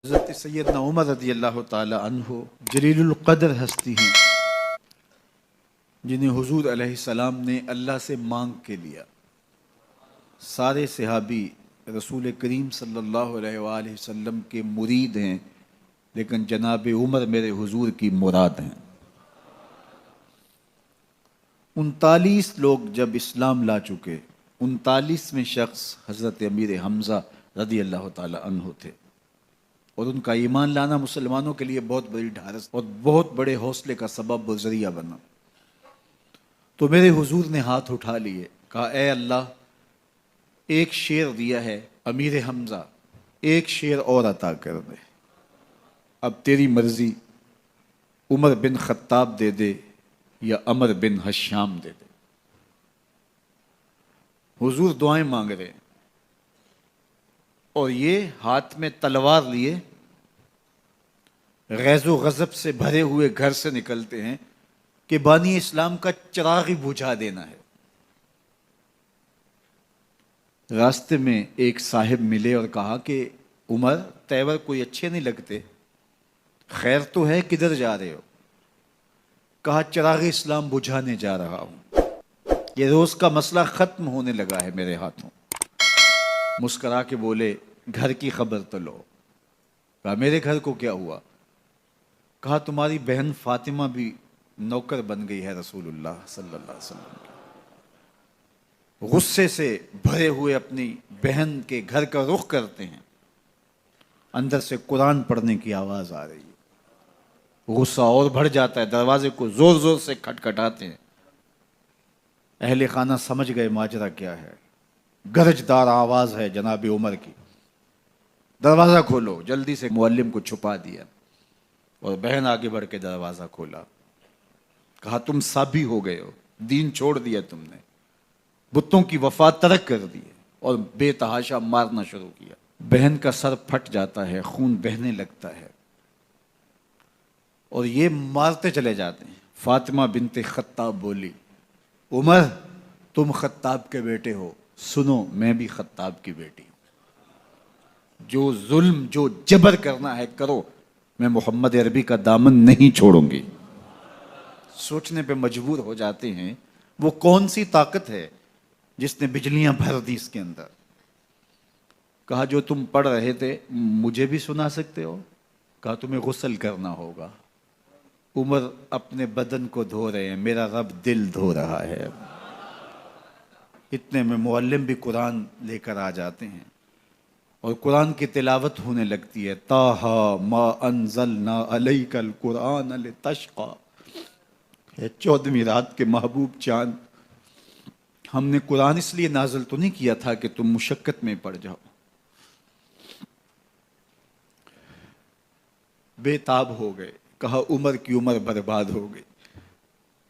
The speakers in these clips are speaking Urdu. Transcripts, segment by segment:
حضرت سیدنا عمر رضی اللہ تعالی عنہ جلیل القدر ہستی ہیں جنہیں حضور علیہ السلام نے اللہ سے مانگ کے لیا۔ سارے صحابی رسول کریم صلی اللہ علیہ وآلہ وسلم کے مرید ہیں، لیکن جناب عمر میرے حضور کی مراد ہیں۔ 39 لوگ جب اسلام لا چکے، 39ویں شخص حضرت امیر حمزہ رضی اللہ تعالی عنہ تھے، اور ان کا ایمان لانا مسلمانوں کے لیے بہت بڑی ڈھارس اور بہت بڑے حوصلے کا سبب و ذریعہ بنا۔ تو میرے حضور نے ہاتھ اٹھا لیے، کہا اے اللہ، ایک شیر دیا ہے امیر حمزہ، ایک شیر اور عطا کر دے، اب تیری مرضی، عمر بن خطاب دے دے یا عمر بن حشام دے دے۔ حضور دعائیں مانگ رہے ہیں اور یہ ہاتھ میں تلوار لیے غیظ و غضب سے بھرے ہوئے گھر سے نکلتے ہیں کہ بانی اسلام کا چراغ ہی بجھا دینا ہے۔ راستے میں ایک صاحب ملے اور کہا کہ عمر، تیور کوئی اچھے نہیں لگتے، خیر تو ہے، کدھر جا رہے ہو؟ کہا چراغ اسلام بجھانے جا رہا ہوں، یہ روز کا مسئلہ ختم ہونے لگا ہے میرے ہاتھوں۔ مسکرا کے بولے گھر کی خبر تو لو۔ کہا میرے گھر کو کیا ہوا؟ کہا تمہاری بہن فاطمہ بھی نوکر بن گئی ہے رسول اللہ صلی اللہ علیہ وسلم کی۔ غصے سے بھرے ہوئے اپنی بہن کے گھر کا رخ کرتے ہیں، اندر سے قرآن پڑھنے کی آواز آ رہی ہے، غصہ اور بڑھ جاتا ہے، دروازے کو زور زور سے کھٹکھٹاتے ہیں۔ اہل خانہ سمجھ گئے ماجرا کیا ہے، گرجدار آواز ہے جناب عمر کی، دروازہ کھولو۔ جلدی سے معلم کو چھپا دیا اور بہن آگے بڑھ کے دروازہ کھولا۔ کہا تم سابی ہو گئے ہو، دین چھوڑ دیا تم نے، بتوں کی وفا ترک کر دی اور بے تحاشا مارنا شروع کیا۔ بہن کا سر پھٹ جاتا ہے، خون بہنے لگتا ہے اور یہ مارتے چلے جاتے ہیں۔ فاطمہ بنت خطاب بولی عمر تم خطاب کے بیٹے ہو، سنو میں بھی خطاب کی بیٹی ہوں، جو ظلم جو جبر کرنا ہے کرو، میں محمد عربی کا دامن نہیں چھوڑوں گی۔ سوچنے پہ مجبور ہو جاتے ہیں وہ کون سی طاقت ہے جس نے بجلیاں بھر دی اس کے اندر۔ کہا جو تم پڑھ رہے تھے مجھے بھی سنا سکتے ہو؟ کہا تمہیں غسل کرنا ہوگا۔ عمر اپنے بدن کو دھو رہے ہیں، میرا رب دل دھو رہا ہے۔ اتنے میں معلم بھی قرآن لے کر آ جاتے ہیں اور قرآن کی تلاوت ہونے لگتی ہے۔ طٰہٰ ما انزلنا علیک القرآن لتشقیٰ، 14ویں رات کے محبوب چاند، ہم نے قرآن اس لیے نازل تو نہیں کیا تھا کہ تم مشقت میں پڑ جاؤ۔ بے تاب ہو گئے، کہا عمر کی عمر برباد ہو گئی،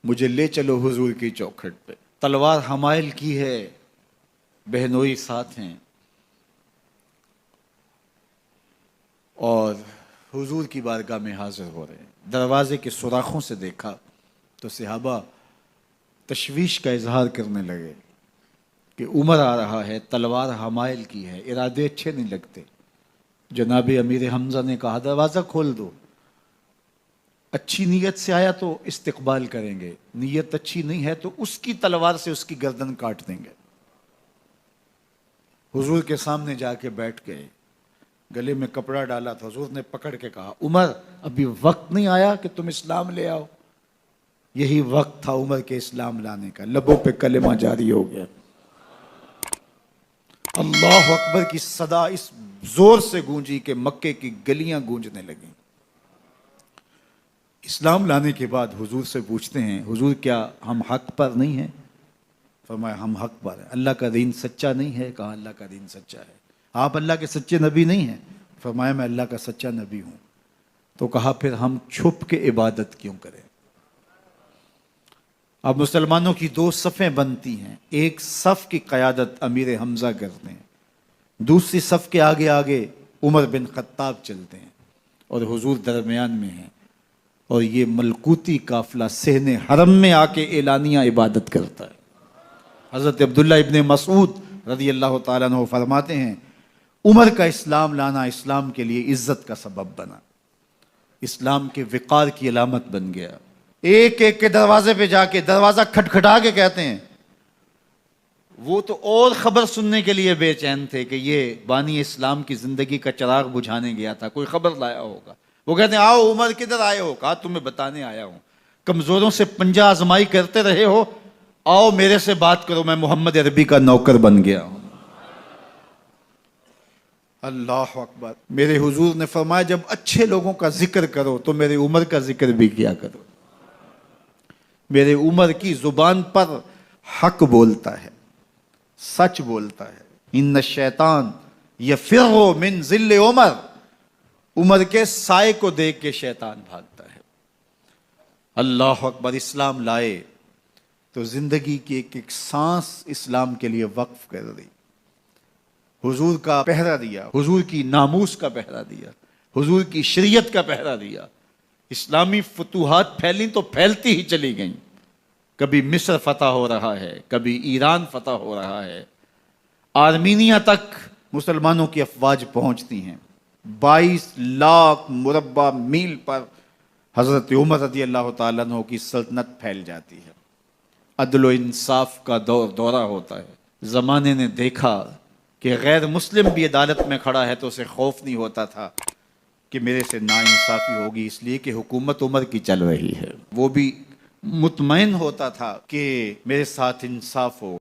مجھے لے چلو حضور کی چوکھٹ پہ۔ تلوار حمائل کی ہے، بہنوئی ساتھ ہیں، اور حضور کی بارگاہ میں حاضر ہو رہے ہیں۔ دروازے کے سوراخوں سے دیکھا تو صحابہ تشویش کا اظہار کرنے لگے کہ عمر آ رہا ہے، تلوار حمائل کی ہے، ارادے اچھے نہیں لگتے۔ جناب امیر حمزہ نے کہا دروازہ کھول دو، اچھی نیت سے آیا تو استقبال کریں گے، نیت اچھی نہیں ہے تو اس کی تلوار سے اس کی گردن کاٹ دیں گے۔ حضور کے سامنے جا کے بیٹھ گئے، گلے میں کپڑا ڈالا تھا، حضور نے پکڑ کے کہا عمر ابھی وقت نہیں آیا کہ تم اسلام لے آؤ؟ یہی وقت تھا عمر کے اسلام لانے کا، لبوں پہ کلمہ جاری ہو گیا۔ اللہ اکبر کی صدا اس زور سے گونجی کہ مکے کی گلیاں گونجنے لگیں۔ اسلام لانے کے بعد حضور سے پوچھتے ہیں حضور کیا ہم حق پر نہیں ہیں؟ فرمایا ہم حق پر ہیں۔ اللہ کا دین سچا نہیں ہے؟ کہا اللہ کا دین سچا ہے۔ آپ اللہ کے سچے نبی نہیں ہیں؟ فرمایا میں اللہ کا سچا نبی ہوں۔ تو کہا پھر ہم چھپ کے عبادت کیوں کریں؟ اب مسلمانوں کی 2 صفیں بنتی ہیں، ایک صف کی قیادت امیر حمزہ کرتے ہیں، دوسری صف کے آگے آگے عمر بن خطاب چلتے ہیں اور حضور درمیان میں ہیں، اور یہ ملکوتی قافلہ صحن حرم میں آ کے اعلانیہ عبادت کرتا ہے۔ حضرت عبداللہ ابن مسعود رضی اللہ تعالیٰ عنہ فرماتے ہیں عمر کا اسلام لانا اسلام کے لیے عزت کا سبب بنا، اسلام کے وقار کی علامت بن گیا۔ ایک ایک کے دروازے پہ جا کے دروازہ کھٹکھٹا کے کہتے ہیں، وہ تو اور خبر سننے کے لیے بے چین تھے کہ یہ بانی اسلام کی زندگی کا چراغ بجھانے گیا تھا، کوئی خبر لایا ہوگا۔ وہ کہتے ہیں آؤ عمر کدھر آئے ہو؟ کہا تمہیں بتانے آیا ہوں، کمزوروں سے پنجہ آزمائی کرتے رہے ہو، آؤ میرے سے بات کرو، میں محمد عربی کا نوکر بن گیا ہوں۔ اللہ اکبر۔ میرے حضور نے فرمایا جب اچھے لوگوں کا ذکر کرو تو میرے عمر کا ذکر بھی کیا کرو۔ میرے عمر کی زبان پر حق بولتا ہے، سچ بولتا ہے۔ ان الشیطان یفر من ظل عمر، عمر کے سائے کو دیکھ کے شیطان بھاگتا ہے۔ اللہ اکبر۔ اسلام لائے تو زندگی کی ایک ایک سانس اسلام کے لیے وقف کر دی، حضور کا پہرا دیا، حضور کی ناموس کا پہرا دیا، حضور کی شریعت کا پہرا دیا۔ اسلامی فتوحات پھیلیں تو پھیلتی ہی چلی گئیں، کبھی مصر فتح ہو رہا ہے، کبھی ایران فتح ہو رہا ہے، آرمینیا تک مسلمانوں کی افواج پہنچتی ہیں۔ 22 لاکھ مربع میل پر حضرت عمر رضی اللہ تعالیٰ عنہ کی سلطنت پھیل جاتی ہے۔ عدل و انصاف کا دورہ ہوتا ہے۔ زمانے نے دیکھا کہ غیر مسلم بھی عدالت میں کھڑا ہے تو اسے خوف نہیں ہوتا تھا کہ میرے سے ناانصافی ہوگی، اس لیے کہ حکومت عمر کی چل رہی ہے۔ وہ بھی مطمئن ہوتا تھا کہ میرے ساتھ انصاف ہو۔